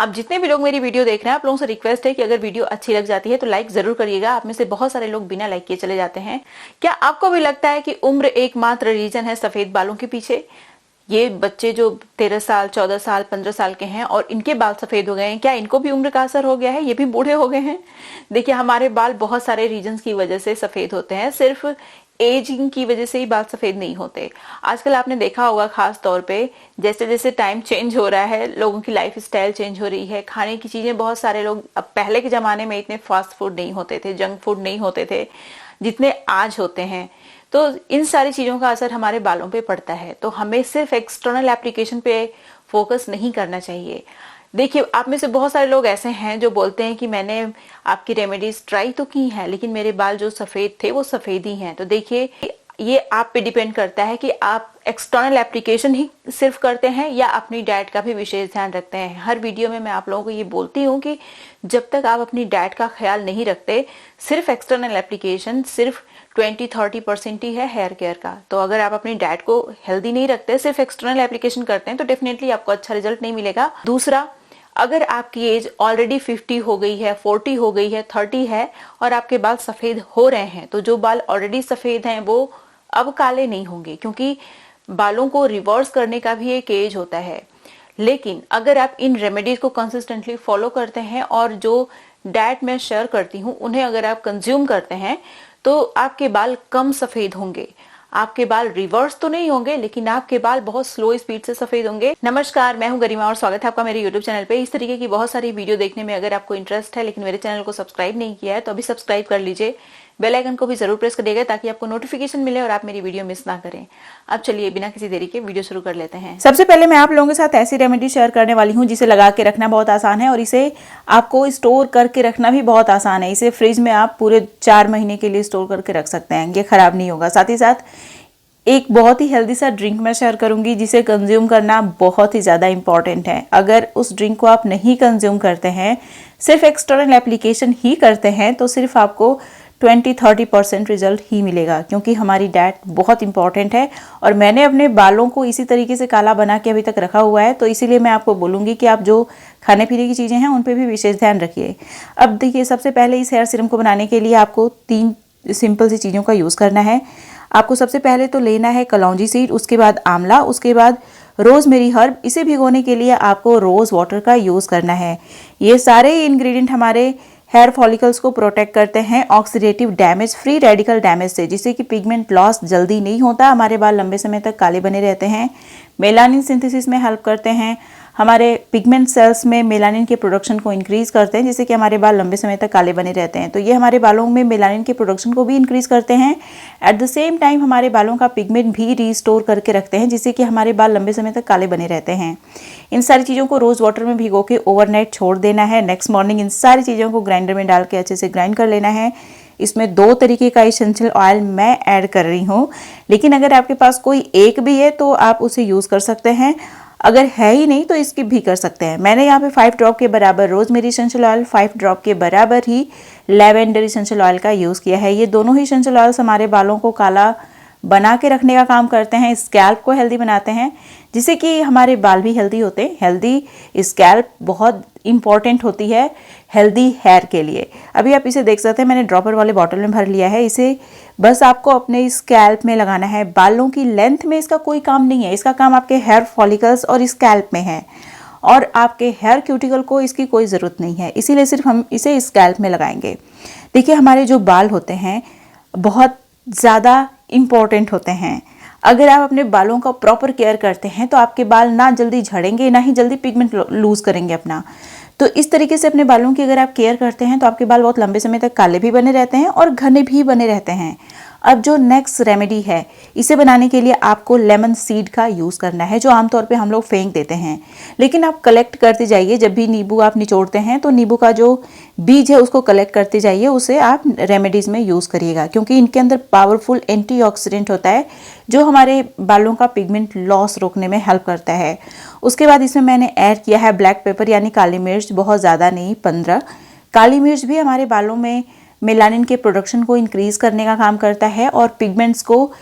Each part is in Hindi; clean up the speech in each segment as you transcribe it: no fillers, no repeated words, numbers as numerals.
आप जितने भी लोग मेरी वीडियो देख रहे हैं, आप लोगों से रिक्वेस्ट है कि अगर वीडियो अच्छी लग जाती है तो लाइक जरूर करिएगा। आप में से बहुत सारे लोग बिना लाइक किए चले जाते हैं। क्या आपको भी लगता है कि उम्र एकमात्र रीजन है सफेद बालों के पीछे? ये बच्चे जो 13 साल, 14 साल, 15 साल के हैं और इनके बाल सफेद हो गए हैं, क्या इनको भी उम्र का असर हो गया है? ये भी बूढ़े हो गए हैं? देखिए, हमारे बाल बहुत सारे रीजन की वजह से सफेद होते हैं, सिर्फ एजिंग की वजह से ही बाल सफेद नहीं होते। आजकल आपने देखा होगा, खास तौर पे जैसे जैसे टाइम चेंज हो रहा है, लोगों की लाइफ स्टाइल चेंज हो रही है, खाने की चीजें, बहुत सारे लोग, अब पहले के जमाने में इतने फास्ट फूड नहीं होते थे, जंक फूड नहीं होते थे जितने आज होते हैं। तो इन सारी चीजों का असर हमारे बालों पे पड़ता है। तो हमें सिर्फ एक्सटर्नल एप्लीकेशन पे फोकस नहीं करना चाहिए। देखिए, आप में से बहुत सारे लोग ऐसे हैं जो बोलते हैं कि मैंने आपकी रेमेडीज ट्राई तो की हैं, लेकिन मेरे बाल जो सफेद थे वो सफेद ही हैं। तो देखिए, ये आप पे डिपेंड करता है कि आप एक्सटर्नल एप्लीकेशन ही सिर्फ करते हैं या अपनी डाइट का भी विशेष ध्यान रखते हैं। हर वीडियो में मैं आप लोगों को ये बोलती हूँ कि जब तक आप अपनी डाइट का ख्याल नहीं रखते, सिर्फ एक्सटर्नल एप्लीकेशन सिर्फ 20-30% ही है हेयर केयर का। तो अगर आप अपनी डाइट को हेल्दी नहीं रखते, सिर्फ एक्सटर्नल एप्लीकेशन करते हैं, तो डेफिनेटली आपको अच्छा रिजल्ट नहीं मिलेगा। दूसरा, अगर आपकी एज ऑलरेडी 50 हो गई है, 40 हो गई है, 30 है और आपके बाल सफेद हो रहे हैं, तो जो बाल ऑलरेडी सफेद हैं वो अब काले नहीं होंगे, क्योंकि बालों को रिवर्स करने का भी एक एज होता है। लेकिन अगर आप इन रेमेडीज को कंसिस्टेंटली फॉलो करते हैं और जो डाइट में शेयर करती हूँ उन्हें अगर आप कंज्यूम करते हैं, तो आपके बाल कम सफेद होंगे। आपके बाल रिवर्स तो नहीं होंगे, लेकिन आपके बाल बहुत स्लो स्पीड से सफेद होंगे। नमस्कार, मैं हूं गरिमा और स्वागत है आपका मेरे यूट्यूब चैनल पे। इस तरीके की बहुत सारी वीडियो देखने में अगर आपको इंटरेस्ट है, लेकिन मेरे चैनल को सब्सक्राइब नहीं किया है, तो अभी सब्सक्राइब कर लीजिए। बेल आइकन को भी जरूर प्रेस करिएगा ताकि आपको नोटिफिकेशन मिले और आप मेरी वीडियो मिस ना करें। अब चलिए बिना किसी देरी के वीडियो शुरू कर लेते हैं। सबसे पहले मैं आप लोगों के साथ ऐसी रेमेडी शेयर करने वाली हूँ जिसे लगा के रखना बहुत आसान है और इसे आपको स्टोर करके रखना भी बहुत आसान है। इसे फ्रिज में आप पूरे 4 महीने के लिए स्टोर करके रख सकते हैं, ये खराब नहीं होगा। साथ ही साथ एक बहुत ही हेल्दी सा ड्रिंक मैं शेयर करूंगी जिसे कंज्यूम करना बहुत ही ज़्यादा इंपॉर्टेंट है। अगर उस ड्रिंक को आप नहीं कंज्यूम करते हैं, सिर्फ एक्सटर्नल एप्लीकेशन ही करते हैं, तो सिर्फ आपको 20-30% रिजल्ट ही मिलेगा, क्योंकि हमारी डाइट बहुत इंपॉर्टेंट है। और मैंने अपने बालों को इसी तरीके से काला बना के अभी तक रखा हुआ है, तो इसीलिए मैं आपको बोलूँगी कि आप जो खाने पीने की चीज़ें हैं उन पर भी विशेष ध्यान रखिए। अब देखिए, सबसे पहले इस हेयर सीरम को बनाने के लिए आपको 3 सिंपल सी चीज़ों का यूज़ करना है। आपको सबसे पहले तो लेना है कलौंजी सीड, उसके बाद आंवला, उसके बाद रोजमेरी हर्ब। इसे भिगोने के लिए आपको रोज वाटर का यूज़ करना है। ये सारे इंग्रेडिएंट हमारे हेयर फॉलिकल्स को प्रोटेक्ट करते हैं oxidative damage, free radical damage से, जिससे कि पिगमेंट लॉस जल्दी नहीं होता, हमारे बाल लंबे समय तक काले बने रहते हैं। मेलानिन सिंथेसिस में हेल्प करते हैं, हमारे पिगमेंट सेल्स में मेलानिन के प्रोडक्शन को इंक्रीज करते हैं, जिससे कि हमारे बाल लंबे समय तक काले बने रहते हैं। तो ये हमारे बालों में मेलानिन के प्रोडक्शन को भी इंक्रीज करते हैं। एट द सेम टाइम हमारे बालों का पिगमेंट भी रिस्टोर करके रखते हैं, जिससे कि हमारे बाल लंबे समय तक काले बने रहते हैं। इन सारी चीज़ों को रोज़ वाटर में भिगो के ओवरनाइट छोड़ देना है। नेक्स्ट मॉर्निंग इन सारी चीज़ों को ग्राइंडर में डाल के अच्छे से ग्राइंड कर लेना है। इसमें 2 तरीके का एसेंशियल ऑयल मैं ऐड कर रही हूँ, लेकिन अगर आपके पास कोई एक भी है तो आप उसे यूज़ कर सकते हैं, अगर है ही नहीं तो स्किप भी कर सकते हैं। मैंने यहाँ पे 5 ड्रॉप के बराबर रोजमेरी एसेंशियल ऑयल, 5 ड्रॉप के बराबर ही लैवेंडर एसेंशियल ऑयल का यूज़ किया है। ये दोनों ही एसेंशियल ऑयल्स हमारे बालों को काला बना के रखने का काम करते हैं, स्कैल्प को हेल्दी बनाते हैं, जिससे कि हमारे बाल भी हेल्दी होते हैं। हेल्दी स्कैल्प बहुत इंपॉर्टेंट होती है हेल्दी हेयर के लिए। अभी आप इसे देख सकते हैं, मैंने ड्रॉपर वाले बॉटल में भर लिया है। इसे बस आपको अपने स्कैल्प में लगाना है। बालों की लेंथ में इसका कोई काम नहीं है, इसका काम आपके हेयर फॉलिकल्स और स्कैल्प में है, और आपके हेयर क्यूटिकल को इसकी कोई ज़रूरत नहीं है, इसीलिए सिर्फ हम इसे स्कैल्प में लगाएंगे। देखिए, हमारे जो बाल होते हैं बहुत ज़्यादा इम्पॉर्टेंट होते हैं। अगर आप अपने बालों का प्रॉपर केयर करते हैं तो आपके बाल ना जल्दी झड़ेंगे, ना ही जल्दी पिगमेंट लूज़ करेंगे अपना। तो इस तरीके से अपने बालों की अगर आप केयर करते हैं तो आपके बाल बहुत लंबे समय तक काले भी बने रहते हैं और घने भी बने रहते हैं। अब जो नेक्स्ट रेमेडी है, इसे बनाने के लिए आपको लेमन सीड का यूज़ करना है, जो आमतौर पे हम लोग फेंक देते हैं, लेकिन आप कलेक्ट करते जाइए। जब भी नींबू आप निचोड़ते हैं तो नींबू का जो बीज है उसको कलेक्ट करते जाइए, उसे आप रेमेडीज़ में यूज़ करिएगा, क्योंकि इनके अंदर पावरफुल एंटीऑक्सीडेंट होता है जो हमारे बालों का पिगमेंट लॉस रोकने में हेल्प करता है। उसके बाद इसमें मैंने ऐड किया है ब्लैक पेपर यानी काली मिर्च, बहुत ज़्यादा नहीं, 15। काली मिर्च भी हमारे बालों में मेलानिन के प्रोडक्शन को इंक्रीज करने का काम करता है और पिगमेंट्स को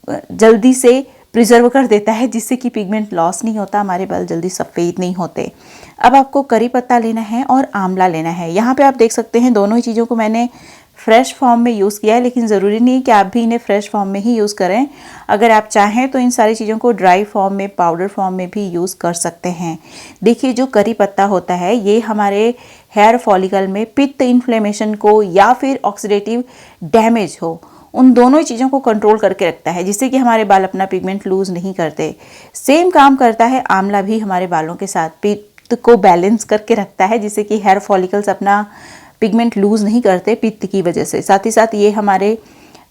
जल्दी से प्रिजर्व कर देता है, जिससे कि पिगमेंट लॉस नहीं होता, हमारे बाल जल्दी सफ़ेद नहीं होते। अब आपको करी पत्ता लेना है और आंवला लेना है। यहाँ पे आप देख सकते हैं दोनों ही चीज़ों को मैंने फ्रेश फॉर्म में यूज़ किया है, लेकिन ज़रूरी नहीं कि आप भी इन्हें फ्रेश फॉर्म में ही यूज़ करें। अगर आप चाहें तो इन सारी चीज़ों को ड्राई फॉर्म में, पाउडर फॉर्म में भी यूज़ कर सकते हैं। देखिए, जो करी पत्ता होता है ये हमारे हेयर फॉलिकल में पित्त इन्फ्लेमेशन को या फिर ऑक्सीडेटिव डैमेज हो, उन दोनों ही चीज़ों को कंट्रोल करके रखता है, जिससे कि हमारे बाल अपना पिगमेंट लूज़ नहीं करते। सेम काम करता है आंवला भी हमारे बालों के साथ, पित्त को बैलेंस करके रखता है, जिससे कि हेयर फॉलिकल्स अपना पिगमेंट लूज़ नहीं करते पित्त की वजह से। साथ ही साथ ये हमारे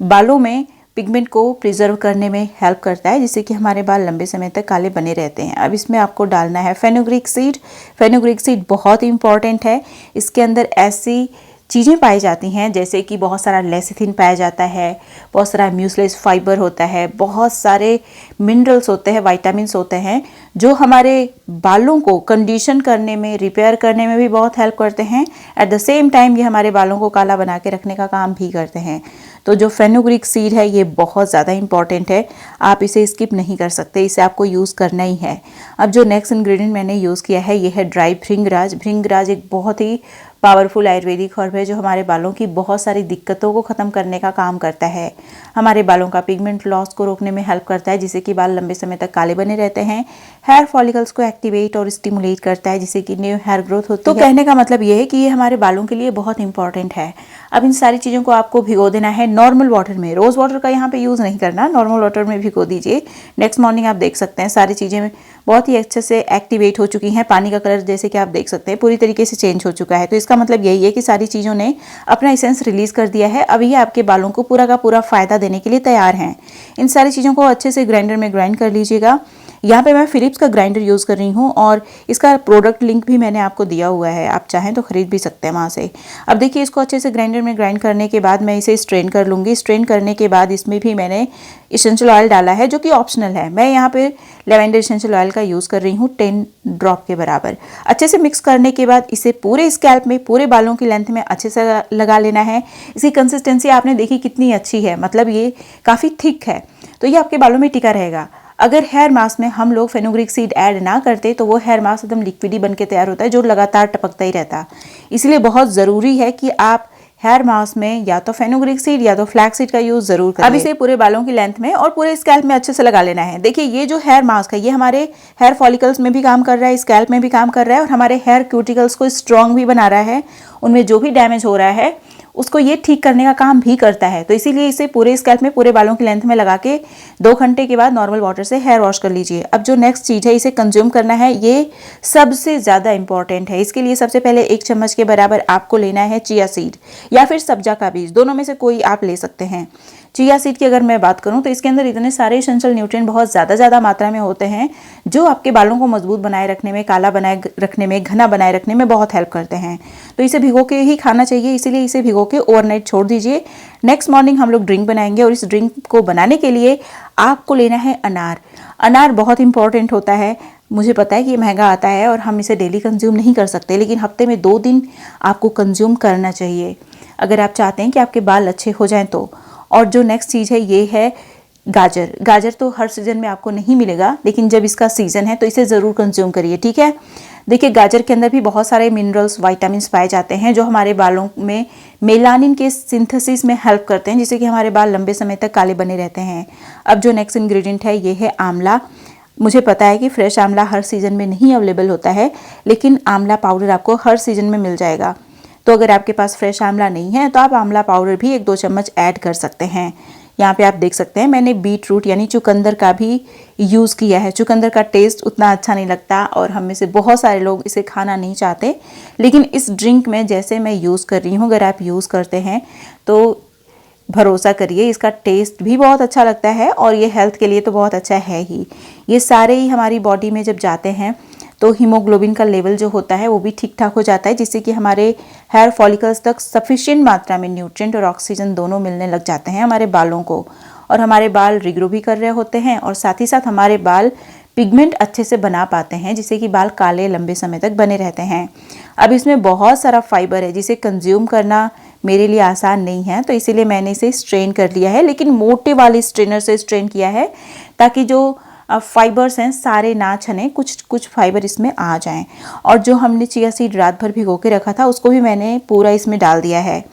बालों में पिगमेंट को प्रिजर्व करने में हेल्प करता है, जिससे कि हमारे बाल लंबे समय तक काले बने रहते हैं। अब इसमें आपको डालना है फेनुग्रीक सीड। फेनुग्रीक सीड बहुत इंपॉर्टेंट है। इसके अंदर ऐसी चीज़ें पाई जाती हैं जैसे कि बहुत सारा लेसिथिन पाया जाता है, बहुत सारा म्यूसिलेज फाइबर होता है, बहुत सारे मिनरल्स होते हैं, विटामिन्स होते हैं, जो हमारे बालों को कंडीशन करने में, रिपेयर करने में भी बहुत हेल्प करते हैं। एट द सेम टाइम ये हमारे बालों को काला बना के रखने का काम भी करते हैं। तो जो फेनुग्रीक सीड है ये बहुत ज़्यादा इंपॉर्टेंट है, आप इसे स्किप नहीं कर सकते, इसे आपको यूज़ करना ही है। अब जो नेक्स्ट इंग्रेडिएंट मैंने यूज़ किया है ये है ड्राई भृंगराज। भृंगराज एक बहुत ही पावरफुल आयुर्वेदिक हर्ब है जो हमारे बालों की बहुत सारी दिक्कतों को ख़त्म करने का काम करता है। हमारे बालों का पिगमेंट लॉस को रोकने में हेल्प करता है, जिससे कि बाल लंबे समय तक काले बने रहते हैं। हेयर फॉलिकल्स को एक्टिवेट और स्टिमुलेट करता है, जिससे कि न्यू हेयर ग्रोथ होती है। तो कहने का मतलब ये है कि ये हमारे बालों के लिए बहुत इंपॉर्टेंट है। अब इन सारी चीज़ों को आपको भिगो देना है नॉर्मल वाटर में। रोज़ वाटर का यहाँ पे यूज़ नहीं करना, नॉर्मल वाटर में भिगो दीजिए। नेक्स्ट मॉर्निंग आप देख सकते हैं सारी चीज़ें बहुत ही अच्छे से एक्टिवेट हो चुकी हैं। पानी का कलर जैसे कि आप देख सकते हैं पूरी तरीके से चेंज हो चुका है। तो इसका मतलब यही है कि सारी चीज़ों ने अपना एसेंस रिलीज कर दिया है। अब ये आपके बालों को पूरा का पूरा फ़ायदा देने के लिए तैयार हैं। इन सारी चीज़ों को अच्छे से ग्राइंडर में ग्राइंड कर लीजिएगा। यहाँ पे मैं फिलिप्स का ग्राइंडर यूज़ कर रही हूँ और इसका प्रोडक्ट लिंक भी मैंने आपको दिया हुआ है, आप चाहें तो ख़रीद भी सकते हैं वहाँ से। अब देखिए, इसको अच्छे से ग्राइंडर में ग्राइंड करने के बाद मैं इसे स्ट्रेन कर लूँगी। स्ट्रेन करने के बाद इसमें भी मैंने इसेंशियल ऑयल डाला है जो कि ऑप्शनल है। मैं यहाँ पे लेवेंडर इसेंशियल ऑयल का यूज़ कर रही हूँ 10 ड्रॉप के बराबर। अच्छे से मिक्स करने के बाद इसे पूरे स्कैल्प में, पूरे बालों की लेंथ में अच्छे से लगा लेना है। इसकी कंसिस्टेंसी आपने देखी कितनी अच्छी है, मतलब ये काफ़ी थिक है, तो ये आपके बालों में टिका रहेगा। अगर हेयर मास्क में हम लोग फेनुग्रीक सीड ऐड ना करते तो वो हेयर मास्क एकदम लिक्विडी बन के तैयार होता है, जो लगातार टपकता ही रहता। इसलिए बहुत ज़रूरी है कि आप हेयर मास्क में या तो फेनुग्रीक सीड या तो फ्लैक्स सीड का यूज़ जरूर करें। अब इसे पूरे बालों की लेंथ में और पूरे स्कैल्प में अच्छे से लगा लेना है। देखिए, ये जो हेयर मास्क है ये हमारे हेयर फॉलिकल्स में भी काम कर रहा है, स्कैल्प में भी काम कर रहा है और हमारे हेयर क्यूटिकल्स को स्ट्रॉन्ग भी बना रहा है। उनमें जो भी डैमेज हो रहा है उसको ये ठीक करने का काम भी करता है। तो इसीलिए इसे पूरे स्कैल्प में, पूरे बालों की लेंथ में लगा के 2 घंटे के बाद नॉर्मल वाटर से हेयर वॉश कर लीजिए। अब जो नेक्स्ट चीज़ है इसे कंज्यूम करना है, ये सबसे ज़्यादा इंपॉर्टेंट है। इसके लिए सबसे पहले 1 चम्मच के बराबर आपको लेना है चिया सीड या फिर सब्जा का बीज, दोनों में से कोई आप ले सकते हैं। चिया सीड की अगर मैं बात करूं तो इसके अंदर इतने सारे एसेंशियल न्यूट्रिएंट बहुत ज़्यादा मात्रा में होते हैं जो आपके बालों को मजबूत बनाए रखने में, काला बनाए रखने में, घना बनाए रखने में बहुत हेल्प करते हैं। तो इसे भिगो के ही खाना चाहिए, इसीलिए इसे भिगो के ओवरनाइट छोड़ दीजिए। नेक्स्ट मॉर्निंग हम लोग ड्रिंक बनाएंगे और इस ड्रिंक को बनाने के लिए आपको लेना है अनार। अनार बहुत इंपॉर्टेंट होता है। मुझे पता है कि ये महंगा आता है और हम इसे डेली कंज्यूम नहीं कर सकते, लेकिन हफ्ते में 2 दिन आपको कंज्यूम करना चाहिए अगर आप चाहते हैं कि आपके बाल अच्छे हो जाएं तो। और जो नेक्स्ट चीज़ है ये है गाजर। गाजर तो हर सीज़न में आपको नहीं मिलेगा, लेकिन जब इसका सीज़न है तो इसे ज़रूर कंज्यूम करिए, ठीक है। देखिए, गाजर के अंदर भी बहुत सारे मिनरल्स, विटामिन्स पाए जाते हैं जो हमारे बालों में मेलानिन के सिंथेसिस में हेल्प करते हैं, जिससे कि हमारे बाल लंबे समय तक काले बने रहते हैं। अब जो नेक्स्ट इंग्रेडिएंट है ये है आंवला। मुझे पता है कि फ्रेश आंवला हर सीज़न में नहीं अवेलेबल होता है, लेकिन आंवला पाउडर आपको हर सीज़न में मिल जाएगा। तो अगर आपके पास फ्रेश आंवला नहीं है तो आप आंवला पाउडर भी 1-2 चम्मच ऐड कर सकते हैं। यहाँ पे आप देख सकते हैं मैंने बीट रूट यानी चुकंदर का भी यूज़ किया है। चुकंदर का टेस्ट उतना अच्छा नहीं लगता और हम में से बहुत सारे लोग इसे खाना नहीं चाहते, लेकिन इस ड्रिंक में जैसे मैं यूज़ कर रही हूँ, अगर आप यूज़ करते हैं तो भरोसा करिए इसका टेस्ट भी बहुत अच्छा लगता है और ये हेल्थ के लिए तो बहुत अच्छा है ही। ये सारे ही हमारी बॉडी में जब जाते हैं तो हीमोग्लोबिन का लेवल जो होता है वो भी ठीक ठाक हो जाता है, जिससे कि हमारे हेयर फॉलिकल्स तक सफिशिएंट मात्रा में न्यूट्रिएंट और ऑक्सीजन दोनों मिलने लग जाते हैं हमारे बालों को, और हमारे बाल रिग्रो भी कर रहे होते हैं और साथ ही साथ हमारे बाल पिगमेंट अच्छे से बना पाते हैं, जिससे कि बाल काले लंबे समय तक बने रहते हैं। अब इसमें बहुत सारा फाइबर है जिसे कंज्यूम करना मेरे लिए आसान नहीं है, तो इसीलिए मैंने इसे स्ट्रेन कर लिया है, लेकिन मोटे वाले स्ट्रेनर से स्ट्रेन किया है ताकि जो फाइबर्स हैं सारे ना छने, कुछ कुछ फाइबर इसमें आ जाएं। और जो हमने चिया सीड रात भर भिगो के रखा था उसको भी मैंने पूरा इसमें डाल दिया है,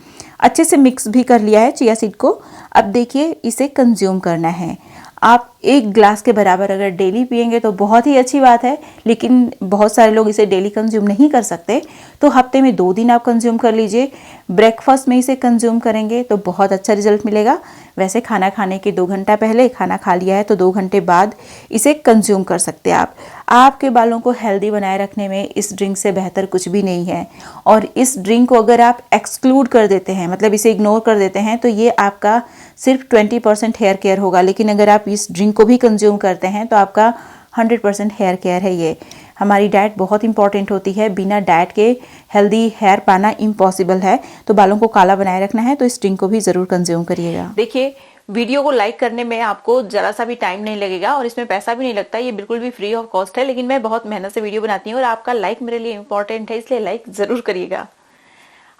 अच्छे से मिक्स भी कर लिया है चिया सीड को। अब देखिए इसे कंज्यूम करना है। आप 1 ग्लास के बराबर अगर डेली पिएंगे तो बहुत ही अच्छी बात है, लेकिन बहुत सारे लोग इसे डेली कंज्यूम नहीं कर सकते, तो हफ्ते में 2 दिन आप कंज्यूम कर लीजिए। ब्रेकफास्ट में इसे कंज्यूम करेंगे तो बहुत अच्छा रिजल्ट मिलेगा। वैसे खाना खाने के 2 घंटा पहले, खाना खा लिया है तो 2 घंटे बाद इसे कंज्यूम कर सकते हैं आप। आपके बालों को हेल्दी बनाए रखने में इस ड्रिंक से बेहतर कुछ भी नहीं है। और इस ड्रिंक को अगर आप एक्सक्लूड कर देते हैं, मतलब इसे इग्नोर कर देते हैं, तो ये आपका सिर्फ 20% हेयर केयर होगा। लेकिन अगर आप इस ड्रिंक को भी कंज्यूम करते हैं तो आपका 100% हेयर केयर है। ये हमारी डाइट बहुत इंपॉर्टेंट होती है, बिना डाइट के हेल्दी हेयर पाना इम्पॉसिबल है। तो बालों को काला बनाए रखना है तो इस ड्रिंक को भी ज़रूर कंज्यूम करिएगा। देखिए, वीडियो को लाइक करने में आपको जरा सा भी टाइम नहीं लगेगा और इसमें पैसा भी नहीं लगता, ये बिल्कुल भी फ्री ऑफ कॉस्ट है। लेकिन मैं बहुत मेहनत से वीडियो बनाती हूँ और आपका लाइक मेरे लिए इंपॉर्टेंट है, इसलिए लाइक जरूर करिएगा।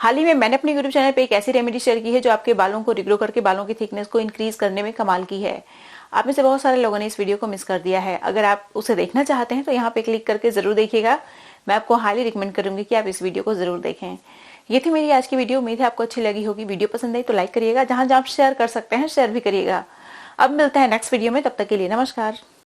हाल ही में मैंने अपने यूट्यूब चैनल पे एक ऐसी रेमेडी शेयर की है जो आपके बालों को रिग्रो करके बालों की थिकनेस को इंक्रीज करने में कमाल की है। आप में से बहुत सारे लोगों ने इस वीडियो को मिस कर दिया है। अगर आप उसे देखना चाहते हैं तो यहाँ पे क्लिक करके जरूर देखिएगा। मैं आपको हाईली रिकमेंड करूंगी कि आप इस वीडियो को जरूर देखें। ये थी मेरी आज की वीडियो, उम्मीद है आपको अच्छी लगी होगी। वीडियो पसंद आई तो लाइक करिएगा, जहां जहां आप शेयर कर सकते हैं शेयर भी करिएगा। अब मिलते हैं नेक्स्ट वीडियो में, तब तक के लिए नमस्कार।